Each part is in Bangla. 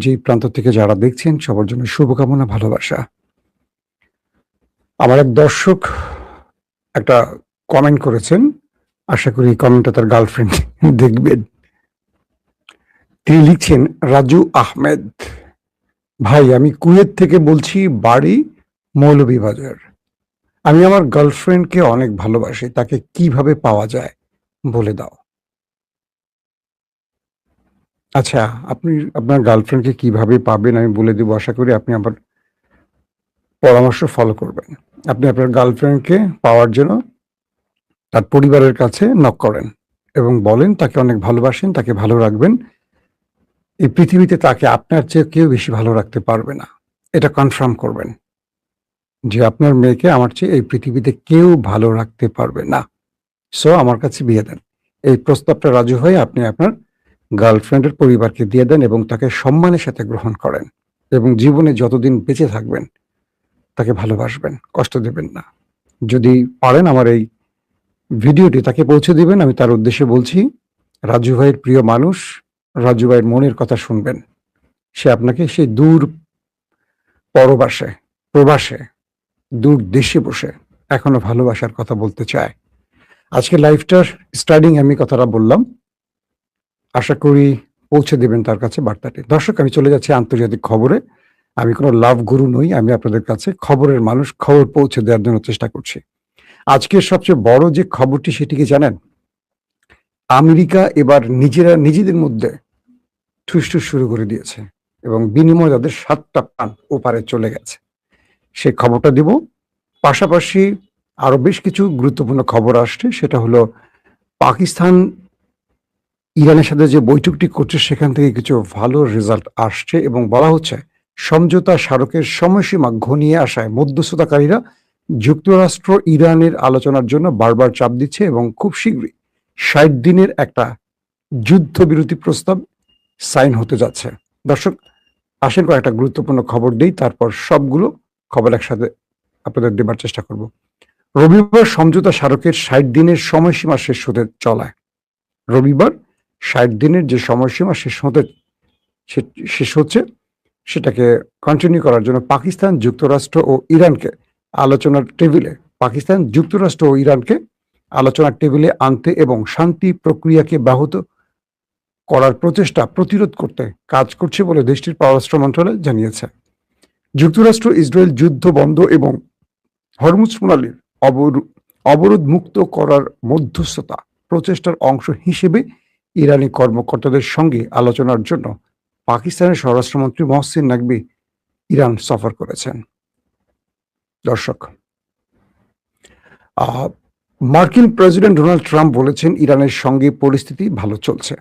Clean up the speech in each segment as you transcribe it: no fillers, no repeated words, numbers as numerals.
যেই প্রান্ত থেকে যারা দেখছেন সবার জন্য শুভকামনা, ভালোবাসা। আমার এক দর্শক একটা কমেন্ট করেছেন। আশা করি এই কমেন্টটা তার গার্লফ্রেন্ড দেখবেন। তিনি লিখছেন, রাজু আহমেদ, ভাই আমি কুয়েত থেকে বলছি, বাড়ি মৌলভীবাজার। আমি আমার গার্লফ্রেন্ডকে অনেক ভালোবাসি, তাকে কিভাবে পাওয়া যায় বলে দাও। আচ্ছা, আপনি আপনার গার্লফ্রেন্ডকে কিভাবে পাবেন আমি বলে দেব। আশা করি আপনি আমার পরামর্শ ফলো করবেন। আপনি আপনার গার্লফ্রেন্ডকে পাওয়ার জন্য তার পরিবারের কাছে নক করেন এবং বলেন তাকে অনেক ভালোবাসেন, তাকে ভালো রাখবেন। এই পৃথিবীতে তাকে আপনার চেয়ে কেউ বেশি ভালো রাখতে পারবে না। এটা কনফার্ম করবেন যে আপনার মেয়েকে আমার চেয়ে এই পৃথিবীতে কেউ ভালো রাখতে পারবে না। সো আমার কাছে বিয়ে দেন। এই প্রস্তাবটা রাজু হয়ে আপনি আপনার গার্লফ্রেন্ডের পরিবারকে দিয়ে দেন এবং তাকে সম্মানের সাথে গ্রহণ করেন এবং জীবনে যতদিন বেঁচে থাকবেন তাকে ভালোবাসবেন, কষ্ট দেবেন না। যদি পারেন আমার এই ভিডিওটি তাকে পৌঁছে দিবেন। আমি তার উদ্দেশ্যে বলছি, রাজু ভাইয়ের প্রিয় মানুষ, রাজু ভাইয়ের মনের কথা শুনবেন। সে আপনাকে সেই দূর পরবাসে, প্রবাসে, দূর দেশে বসে এখনো ভালোবাসার কথা বলতে চায়। আজকে লাইফটার স্টার্টিং আমি কথাটা বললাম। আশা করি পৌঁছে দেবেন তার কাছে বার্তাটি। দর্শক, আমি চলে যাচ্ছি আন্তর্জাতিক খবরে। আমি কোনো লাভ গুরু নই। আমি আপনাদের কাছে খবরের মানুষ, খবর পৌঁছে দেওয়ার জন্য চেষ্টা করছি। আজকের সবচেয়ে বড় যে খবরটি সেটি কি জানেন? আমেরিকা এবার নিজেদের মধ্যে ঠুসঠুস শুরু করে দিয়েছে এবং বিনিময়ে তাদের ৭টা প্রাণ ওপারে চলে গেছে। সেই খবরটা দিব। পাশাপাশি আরো বেশ কিছু গুরুত্বপূর্ণ খবর আসছে। সেটা হলো পাকিস্তান ইরানের সাথে যে বৈঠকটি করছে সেখান থেকে কিছু ভালো রেজাল্ট আসছে এবং বলা হচ্ছে সমঝোতা স্মারকের সময়সীমা ঘনিয়ে আসায় মধ্যস্থতাকারীরা যুক্তরাষ্ট্র ইরানের আলোচনার জন্য বারবার চাপ দিচ্ছে এবং খুব শীঘ্রই ৬০ দিনের একটা যুদ্ধবিরতি প্রস্তাব সাইন হতে যাচ্ছে। দর্শক, আসেন কয়েকটা গুরুত্বপূর্ণ খবর দেই, তারপর সবগুলো খবর একসাথে আপনাদের দেবার চেষ্টা করব। রবিবার সমঝোতা স্মারকের ৬০ দিনের সময়সীমা শেষ হতে চলায়। রবিবার ৬০ দিনের যে সময়সীমা শেষ হচ্ছে সেটাকে কন্টিনিউ করার জন্য পাকিস্তান যুক্তরাষ্ট্র ও ইরানকে আলোচনার টেবিলে আনতে এবং শান্তি প্রক্রিয়াকে ব্যাহত করার প্রচেষ্টা প্রতিরোধ করতে কাজ করছে বলে দেশটির পররাষ্ট্র মন্ত্রণালয় জানিয়েছে। যুক্তরাষ্ট্র ইসরায়েল যুদ্ধ বন্ধ এবং হরমুজ প্রণালীর অবরোধ মুক্ত করার মধ্যস্থতা প্রচেষ্টার অংশ হিসেবে ইরানি কর্মকর্তাদের সঙ্গে আলোচনার জন্য পাকিস্তানের স্বরাষ্ট্রমন্ত্রী মহসিন নাকভি ইরান সফর করেছেন। দর্শক, মার্কিন প্রেসিডেন্ট ডোনাল্ড ট্রাম্প বলেছেন ইরানের সঙ্গে পরিস্থিতি ভালো চলছে।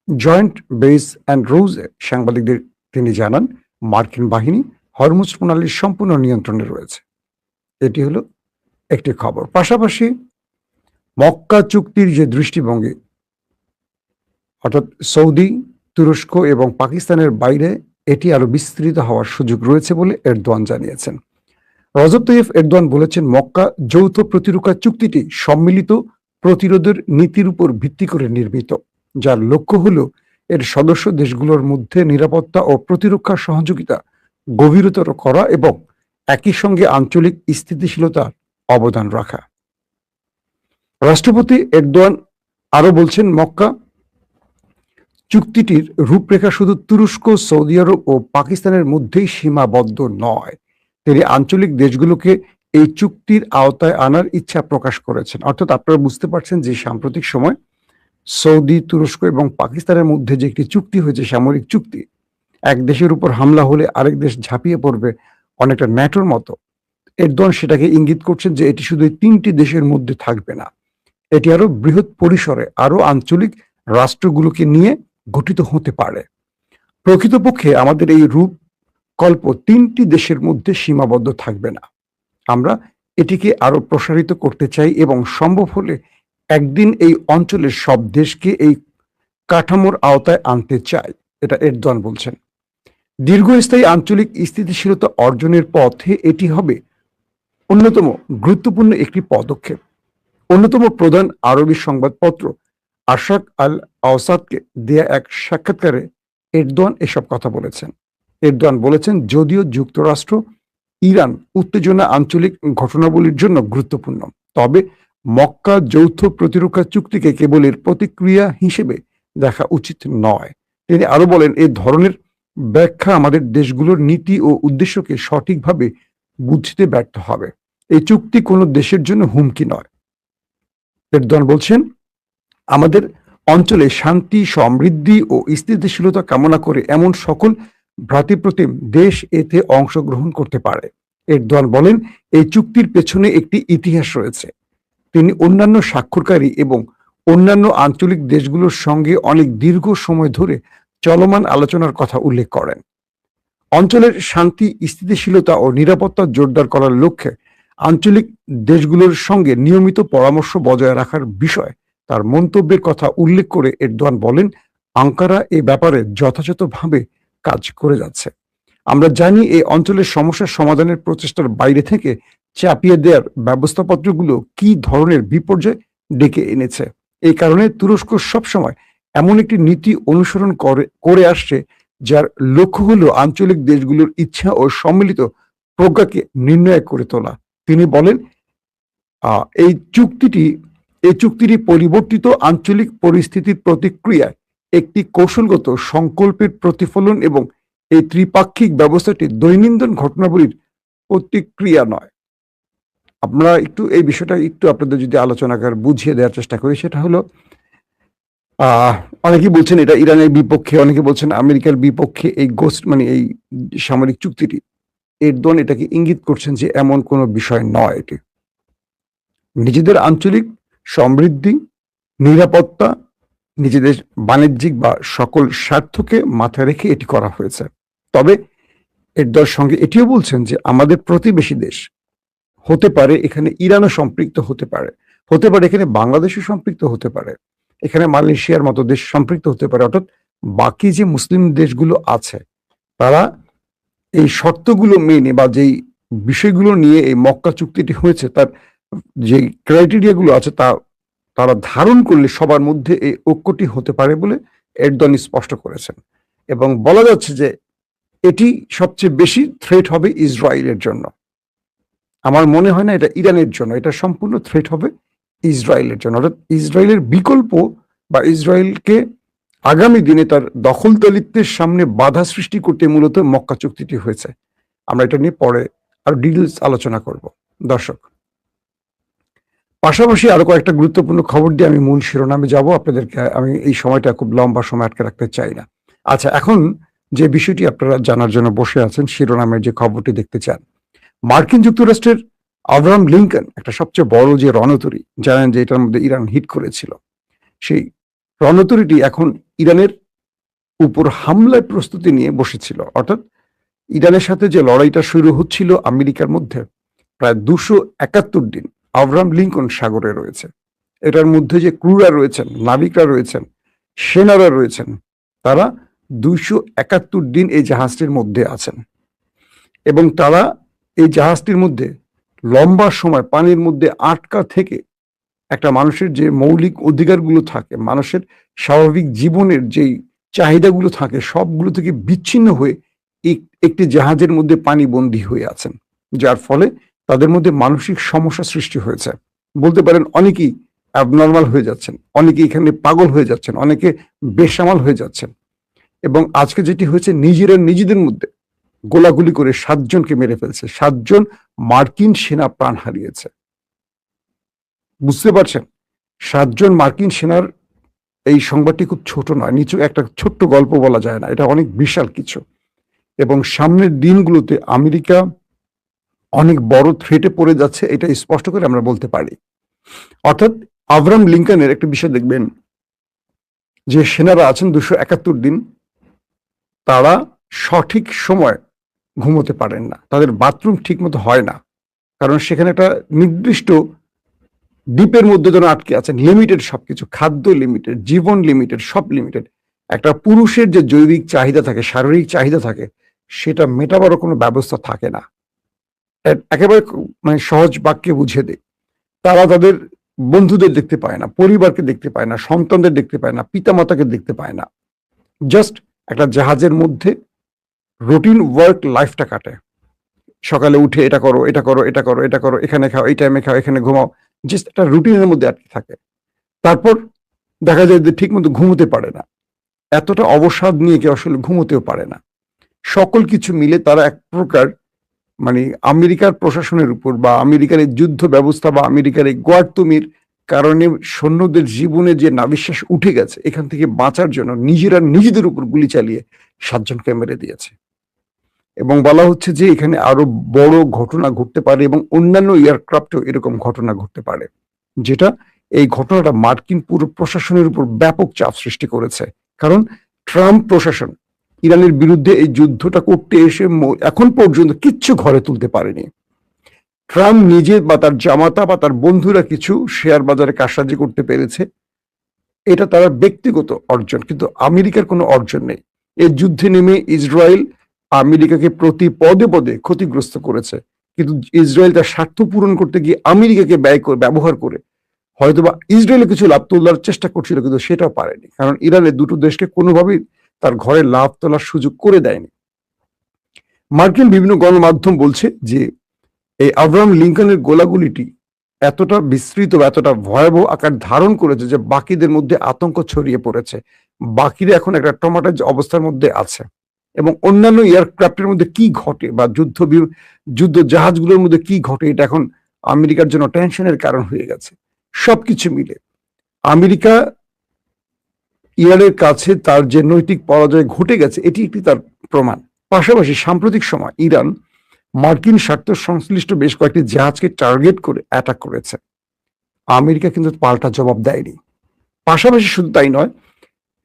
জয়েন্ট বেস অ্যান্ড রোজে সাংবাদিকদের তিনি জানান, মার্কিন বাহিনী হরমুজ প্রণালীর সম্পূর্ণ নিয়ন্ত্রণে রয়েছে। এটি হলো একটি খবর। পাশাপাশি মক্কা চুক্তির যে দৃষ্টিভঙ্গি, অর্থাৎ সৌদি, তুরস্ক এবং পাকিস্তানের বাইরে এটি আরো বিস্তৃত হওয়ার সুযোগ রয়েছে বলে এরদোয়ান জানিয়েছেন। রজব তাইয়েপ এরদোয়ান বলেছেন, মক্কা যৌথ প্রতিরক্ষা চুক্তিটি সম্মিলিত প্রতিরোধের নীতির উপর ভিত্তি করে নির্মিত, যার লক্ষ্য হল এর সদস্য দেশগুলোর মধ্যে নিরাপত্তা ও প্রতিরক্ষা সহযোগিতা গভীরতর করা এবং একই সঙ্গে আঞ্চলিক স্থিতিশীলতার অবদান রাখা। রাষ্ট্রপতি এরদোয়ান আরো বলছেন, মক্কা চুক্তিটির রূপরেখা শুধু তুরস্ক, সৌদি আরব ও পাকিস্তানের মধ্যেই সীমাবদ্ধ নয়। তিনি আঞ্চলিক দেশগুলোকে এই চুক্তির আওতায় আনার ইচ্ছা প্রকাশ করেছেন। অর্থাৎ আপনারা বুঝতে পারছেন যে সাম্প্রতিক সময় সৌদি, তুরস্ক এবং পাকিস্তানের মধ্যে যে একটি চুক্তি হয়েছে, সামরিক চুক্তি, এক দেশের উপর হামলা হলে আরেক দেশ ঝাঁপিয়ে পড়বে, অনেকটা ন্যাটোর মতো। এরদোয়ান সেটাকে ইঙ্গিত করছেন যে এটি শুধু 3টি দেশের মধ্যে থাকবে না, এটি আরো বৃহৎ পরিসরে আরো আঞ্চলিক রাষ্ট্রগুলোকে নিয়ে গঠিত হতে পারে। প্রকৃতপক্ষে আমাদের এই রূপকল্প 3টি দেশের মধ্যে সীমাবদ্ধ থাকবে না। আমরা এটিকে আরো প্রসারিত করতে চাই এবং সম্ভব হলে একদিন এই অঞ্চলের সব দেশকে এই কাঠামোর আওতায় আনতে চাই, এটা এরদোয়ান বলছেন। দীর্ঘস্থায়ী আঞ্চলিক স্থিতিশীলতা অর্জনের পথে এটি হবে অন্যতম গুরুত্বপূর্ণ একটি পদক্ষেপ। অন্যতম প্রধান আরবি সংবাদপত্র আশাক আল আওসাদকে দেয়া এক সাক্ষাৎকারে এরদোয়ান এসব কথা বলেছেন। এরদোয়ান বলেছেন, যদিও যুক্তরাষ্ট্র ইরান উত্তেজনা আঞ্চলিক ঘটনাবলীর জন্য গুরুত্বপূর্ণ, তবে মক্কা যৌথ প্রতিরক্ষা চুক্তিকে কেবল এর প্রতিক্রিয়া হিসেবে দেখা উচিত নয়। তিনি আরো বলেন, এই ধরনের ব্যাখ্যা আমাদের দেশগুলোর নীতি ও উদ্দেশ্যকে সঠিকভাবে বুঝতে ব্যর্থ হবে। এই চুক্তি কোনো দেশের জন্য হুমকি নয়। এরদোয়ান বলছেন, আমাদের অঞ্চলে শান্তি, সমৃদ্ধি ও স্থিতিশীলতা কামনা করে এমন সকল ভ্রাতৃপ্রতিম দেশ এতে অংশগ্রহণ করতে পারে। এরদোয়ান বলেন, এই চুক্তির পেছনে একটি ইতিহাস রয়েছে। তিনি অন্যান্য স্বাক্ষরকারী এবং অন্যান্য আঞ্চলিক দেশগুলোর সঙ্গে অনেক দীর্ঘ সময় ধরে চলমান আলোচনার কথা উল্লেখ করেন। অঞ্চলের শান্তি, স্থিতিশীলতা ও নিরাপত্তা জোরদার করার লক্ষ্যে আঞ্চলিক দেশগুলোর সঙ্গে নিয়মিত পরামর্শ বজায় রাখার বিষয়ে তার মন্তব্যের কথা উল্লেখ করে এরদোয়ান বলেন, আঙ্কারা এ ব্যাপারে যথাযথভাবে কাজ করে যাচ্ছে। আমরা জানি এই অঞ্চলের সমস্যার সমাধানের প্রচেষ্টার বাইরে থেকে চাপিয়ে দেওয়ার ব্যবস্থাপত্রগুলো কি ধরনের বিপর্যয় ডেকে এনেছে। এই কারণে তুরস্ক সবসময় এমন একটি নীতি অনুসরণ করে আসছে যার লক্ষ্য হলো আঞ্চলিক দেশগুলোর ইচ্ছা ও সম্মিলিত প্রজ্ঞাকে নির্ণয় করে তোলা। তিনি বলেন, এই চুক্তিটি পরিবর্তিত আঞ্চলিক পরিস্থিতির প্রতিক্রিয়ায় একটি কৌশলগত সংকল্পের প্রতিফলন এবং এই ত্রিপাক্ষিক ব্যবস্থাটি দৈনন্দিন ঘটনাবলীর প্রতিক্রিয়া নয়। আমরা একটু এই বিষয়টা একটু আপনাদের যদি আলোচনাকার বুঝিয়ে দেওয়ার চেষ্টা করি, সেটা হলো অনেকেই বলছেন এটা ইরানের বিপক্ষে, অনেকে বলছেন আমেরিকার বিপক্ষে এই মানে এই সামরিক চুক্তিটি। এরদোয়ান এটাকে ইঙ্গিত করছেন যে এমন কোনো বিষয় নয়। এটি নিজেদের আঞ্চলিক সমৃদ্ধি, নিরাপত্তা, নিজেদের বাণিজ্যিক বা সকল স্বার্থকে মাথায় রেখে এটি করা হয়েছে। তবে এরদোয়ানের সঙ্গে এটিও বলছেন যে আমাদের প্রতিবেশী দেশ হতে পারে, এখানে ইরানও সম্পৃক্ত হতে পারে, এখানে বাংলাদেশও সম্পৃক্ত হতে পারে, এখানে মালয়েশিয়ার মতো দেশ সম্পৃক্ত হতে পারে। অর্থাৎ বাকি যে মুসলিম দেশগুলো আছে তারা এই শর্তগুলো মেনে বা যেই বিষয়গুলো নিয়ে এই মক্কা চুক্তিটি হয়েছে তার যে ক্রাইটেরিয়া গুলো আছে তারা ধারণ করলে সবার মধ্যে এই ঐক্যটি হতে পারে বলে এরদোয়ান স্পষ্ট করেছেন। এবং বলা যাচ্ছে যে এটি সবচেয়ে বেশি থ্রেট হবে ইসরায়েলের জন্য। আমার মনে হয় না এটা ইরানের জন্য, এটা সম্পূর্ণ থ্রেট হবে ইসরায়েলের জন্য। অর্থাৎ ইসরায়েলের বিকল্প বা ইসরায়েলকে আগামী দিনে তার দখলদারিত্বের সামনে বাধা সৃষ্টি করতে মূলত মক্কা চুক্তিটি হয়েছে। আমরা এটা নিয়ে পরে আরো ডিটেলস আলোচনা করব। দর্শক, পাশাপাশি আরো কয়েকটা গুরুত্বপূর্ণ খবর দিয়ে আমি মূল শিরোনামে যাব। আপনাদেরকে আমি এই সময়টা খুব লম্বা সময় আটকে রাখতে চাই না। আচ্ছা, এখন যে বিষয়টি আপনারা জানার জন্য বসে আছেন, শিরোনামের যে খবরটি দেখতে চান, মার্কিন যুক্তরাষ্ট্রের আব্রাহাম লিঙ্কন একটা সবচেয়ে বড় যে রণতরী, জানেন যে এটার মধ্যে ইরান হিট করেছিল, সেই রণতরীটি এখন ইরানের উপর হামলার প্রস্তুতি নিয়ে বসেছিল। অর্থাৎ ইরানের সাথে যে লড়াইটা শুরু হচ্ছিল আমেরিকার মধ্যে, প্রায় 271 দিন আব্রাহাম লিঙ্কন সাগরে রয়েছে। এটার মধ্যে যে ক্রুরা রয়েছেন, নাবিকরা রয়েছেন, সেনারা রয়েছেন, তারা 271 দিন এই জাহাজটির মধ্যে আছেন এবং তারা এই জাহাজটির মধ্যে লম্বা সময় পানির মধ্যে আটকা থেকে একটা মানুষের যে মৌলিক অধিকারগুলো থাকে, মানুষের স্বাভাবিক জীবনের যেই চাহিদাগুলো থাকে, সবগুলো থেকে বিচ্ছিন্ন হয়ে একটি জাহাজের মধ্যে পানিবন্দী হয়ে আছেন, যার ফলে তাদের মধ্যে মানসিক সমস্যা সৃষ্টি হয়েছে। বলতে পারেন অনেকেই অ্যাবনর্মাল হয়ে যাচ্ছেন, অনেকে এখানে পাগল হয়ে যাচ্ছেন, অনেকে বেসামাল হয়ে যাচ্ছেন। এবং আজকে যেটি হয়েছে, নিজেদের মধ্যে গোলাগুলি করে 7 জনকে মেরে ফেলছে, 7 জন মার্কিন সেনা প্রাণ হারিয়েছে। বুঝতে পারছেন, 7 জন মার্কিন সেনার এই সংবাদটি খুব ছোট নয়, নিচু একটা ছোট্ট গল্প বলা যায় না, এটা অনেক বিশাল কিছু। এবং সামনের দিনগুলোতে আমেরিকা অনেক বড় থ্রেটে পড়ে যাচ্ছে, এটা স্পষ্ট করে আমরা বলতে পারি। অর্থাৎ আব্রাহাম লিঙ্কনের একটা বিষয় দেখবেন, যে সেনারা আছেন 271 দিন, তারা সঠিক সময় ঘুমোতে পারেন না, তাদের বাথরুম ঠিক মতো হয় না, কারণ সেখানে একটা নির্দিষ্ট দ্বীপের মধ্যে যেন আটকে আছেন। লিমিটেড সবকিছু, খাদ্য লিমিটেড, জীবন লিমিটেড, সব লিমিটেড। একটা পুরুষের যে জৈবিক চাহিদা থাকে, শারীরিক চাহিদা থাকে, সেটা মেটাবারও কোনো ব্যবস্থা থাকে না। একেবারে মানে সহজ বাক্যে বুঝিয়ে দেয়, তারা তাদের বন্ধুদের দেখতে পায় না, পরিবারকে দেখতে পায় না, সন্তানদের দেখতে পায় না, পিতামাতাকে দেখতে পায় না। জাস্ট একটা জাহাজের মধ্যে রুটিন ওয়ার্ক লাইফটা কাটে। সকালে উঠে এটা করো, এটা করো, এটা করো, এটা করো, এখানে খাও, এই টাইমে খাও, এখানে ঘুমাও। জাস্ট একটা রুটিনের মধ্যে আটকে থাকে। তারপর দেখা যায় যে ঠিকমতো ঘুমোতে পারে না। এতটা অবসাদ নিয়ে কেউ আসলে ঘুমোতেও পারে না। সকল কিছু মিলে তারা এক প্রকার মানে আমেরিকার প্রশাসনের উপর বা আমেরিকার এই যুদ্ধ ব্যবস্থা বা আমেরিকার এই গোয়ার্তুমির কারণে সৈন্যদের জীবনে যে নাভিশ্বাস উঠে গেছে, এখান থেকে বাঁচার জন্য নিজেরা নিজেদের উপর গুলি চালিয়ে 7 জনকে মেরে দিয়েছে। এবং বলা হচ্ছে যে এখানে আরো বড় ঘটনা ঘটতে পারে এবং অন্যান্য এয়ারক্রাফটেও এরকম ঘটনা ঘটতে পারে, যেটা এই ঘটনাটা মার্কিন পুরো প্রশাসনের উপর ব্যাপক চাপ সৃষ্টি করেছে। কারণ ট্রাম্প প্রশাসন ইরানের বিরুদ্ধে এই যুদ্ধটা করতে এসে এখন পর্যন্ত কিচ্ছু ঘরে তুলতে পারেনি। ট্রাম্প নিজে বা তার জামাতা বা তার বন্ধুরা কিছু শেয়ার বাজারে কারসাজি করতে পেরেছে, এটা তার ব্যক্তিগত অর্জন, কিন্তু আমেরিকার কোনো অর্জন নেই। এই যুদ্ধে নেমে ইসরায়েল আমেরিকাকে প্রতি পদে পদে ক্ষতিগ্রস্ত করেছে, কিন্তু ইসরায়েল তার স্বার্থ পূরণ করতে গিয়ে আমেরিকাকে ব্যবহার করে হয়তোবা ইসরায়েলে কিছু লাভ তোলার চেষ্টা করছিল, কিন্তু সেটাও পারেনি। কারণ ইরানের দুটো দেশকে কোনোভাবেই তার ঘরে লাভ তোলার সুযোগ করে দেয়নি। মার্কিন বিভিন্ন গণমাধ্যম বলছে যে এই আব্রাহাম লিঙ্কনের গোলাগুলিটি এতটা বিস্তৃত বা এতটা ভয়াবহ আকার ধারণ করেছে যে বাকিদের মধ্যে আতঙ্ক ছড়িয়ে পড়েছে। বাকিরা এখন একটা টমাটাইজ অবস্থার মধ্যে আছে। এবং অন্যান্য এয়ারক্রাফটের মধ্যে কি ঘটে বা যুদ্ধ জাহাজগুলোর মধ্যে কি ঘটে, এটা এখন আমেরিকার জন্য টেনশনের কারণ হয়ে গেছে। সবকিছু মিলে আমেরিকা ইরানের কাছে তার যে নৈতিক পরাজয় ঘটে গেছে, এটি একটি তার প্রমাণ। পাশাপাশি সাম্প্রতিক সময় ইরান মার্কিন স্বার্থ সংশ্লিষ্ট বেশ কয়েকটি জাহাজকে টার্গেট করে অ্যাটাক করেছে। আমেরিকা কিন্তু পাল্টা জবাব দেয়নি। পাশাপাশি শুধু তাই নয়,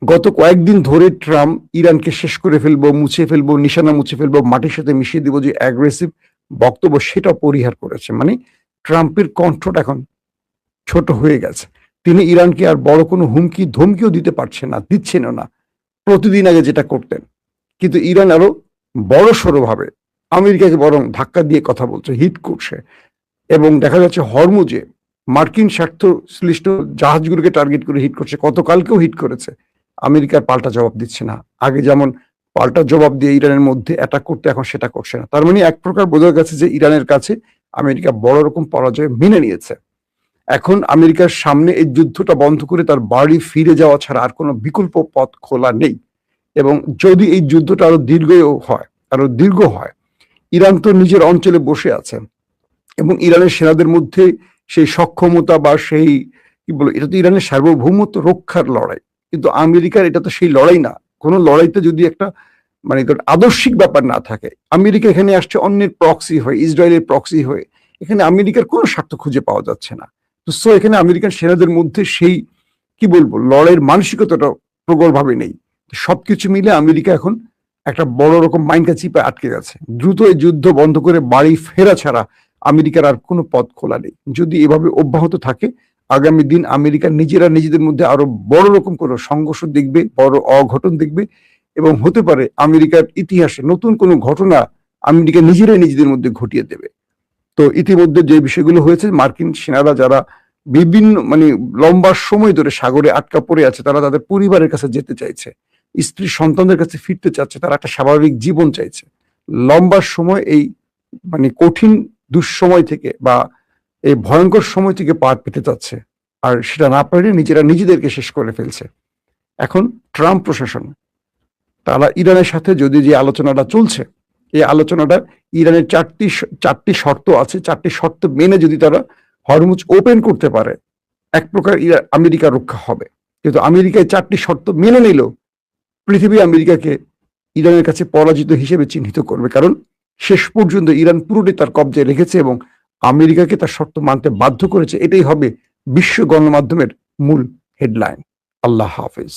গত কয়েকদিন ধরে ট্রাম্প ইরানকে শেষ করে ফেলবো, মুছে ফেলবো, নিশানা মুছে ফেলবো, মাটির সাথে মিশিয়ে দিব যে অ্যাগ্রেসিভ বক্তব্য, সেটা পরিহার করেছে। মানে ট্রাম্পের কণ্ঠটা এখন ছোট হয়ে গেছে। তিনি ইরানকে আর বড় কোনো হুমকি ধমকিও দিতে পারছেন না, দিচ্ছেনও না প্রতিদিন আগে যেটা করতেন। কিন্তু ইরান আরো বড় সড়ো ভাবে আমেরিকাকে বরং ধাক্কা দিয়ে কথা বলছে, হিট করছে। এবং দেখা যাচ্ছে হরমুজে মার্কিন স্বার্থ শ্লিষ্ট জাহাজগুলোকে টার্গেট করে হিট করছে, গতকালকেও হিট করেছে। আমেরিকার পাল্টা জবাব দিচ্ছে না। আগে যেমন পাল্টা জবাব দিয়ে ইরানের মধ্যে অ্যাটাক করতে, এখন সেটা করছে না। তার মানে এক প্রকার বোঝা গেছে যে ইরানের কাছে আমেরিকা বড় রকম পরাজয় মেনে নিয়েছে। এখন আমেরিকার সামনে এই যুদ্ধটা বন্ধ করে তার বাড়ি ফিরে যাওয়া ছাড়া আর কোনো বিকল্প পথ খোলা নেই। এবং যদি এই যুদ্ধটা আরো দীর্ঘ হয়, ইরান তো নিজের অঞ্চলে বসে আছে এবং ইরানের সেনাদের মধ্যে সেই সক্ষমতা বা সেই কি বলে, এটা তো ইরানের সার্বভৌমত্ব রক্ষার লড়াই। কিন্তু আমেরিকার এটা তো সেই লড়াই না। কোনো লড়াইতে যদি একটা মানে আদর্শিক ব্যাপার না থাকে, আমেরিকা এখানে আসছে অন্যের প্রক্সি হয়ে, ইসরায়েলের প্রক্সি হয়ে। এখানে আমেরিকার কোনো স্বার্থ খুঁজে পাওয়া যাচ্ছে না। তো এখানে আমেরিকান সেনাদের মধ্যে সেই কি বলবো লড়াইয়ের মানসিকতাটা প্রবলভাবে নেই। সবকিছু মিলে আমেরিকা এখন একটা বড় রকম মাইনকা চিপে আটকে গেছে। দ্রুত এই যুদ্ধ বন্ধ করে বাড়ি ফেরা ছাড়া আমেরিকার আর কোনো পথ খোলা নেই। যদি এভাবে অব্যাহত থাকে, আগামী দিন আমেরিকা নিজেদের মধ্যে আরো বড় রকম কোনো সংঘর্ষ দেখবে, বড় অঘটন দেখবে এবং হতে পারে আমেরিকার ইতিহাসে নতুন কোনো ঘটনা আমেরিকা নিজেদের মধ্যে ঘটিয়ে দেবে। তো ইতিমধ্যে যে বিষয়গুলো হয়েছে, মার্কিন সেনারা যারা বিভিন্ন মানে লম্বা সময় ধরে সাগরে আটকা পড়ে আছে, তারা তাদের পরিবারের কাছে যেতে চাইছে, স্ত্রী সন্তানদের কাছে ফিরতে চাচ্ছে, তারা একটা স্বাভাবিক জীবন চাইছে। লম্বা সময় এই মানে কঠিন দুঃসময় থেকে বা এই ভয়ঙ্কর সময় থেকে পার পেতে চাচ্ছে, আর সেটা না পারে নিজেদেরকে শেষ করে ফেলছে। এখন ট্রাম্প প্রশাসন তারা ইরানের সাথে যদি যে আলোচনাটা চলছে, এই আলোচনাটা ইরানের চারটি শর্ত আছে, চারটি শর্ত মেনে যদি তারা হরমুজ ওপেন করতে পারে, এক প্রকার আমেরিকা রক্ষা হবে। কিন্তু আমেরিকায় চারটি শর্ত মেনে নিল, পৃথিবী আমেরিকাকে ইরানের কাছে পরাজিত হিসেবে চিহ্নিত করবে। কারণ শেষ পর্যন্ত ইরান পুরোটি তার কবজায় রেখেছে এবং আমেরিকাকে তার শর্ত মানতে বাধ্য করেছে। এটাই হবে বিশ্ব গণমাধ্যমের মূল হেডলাইন। আল্লাহ হাফেজ।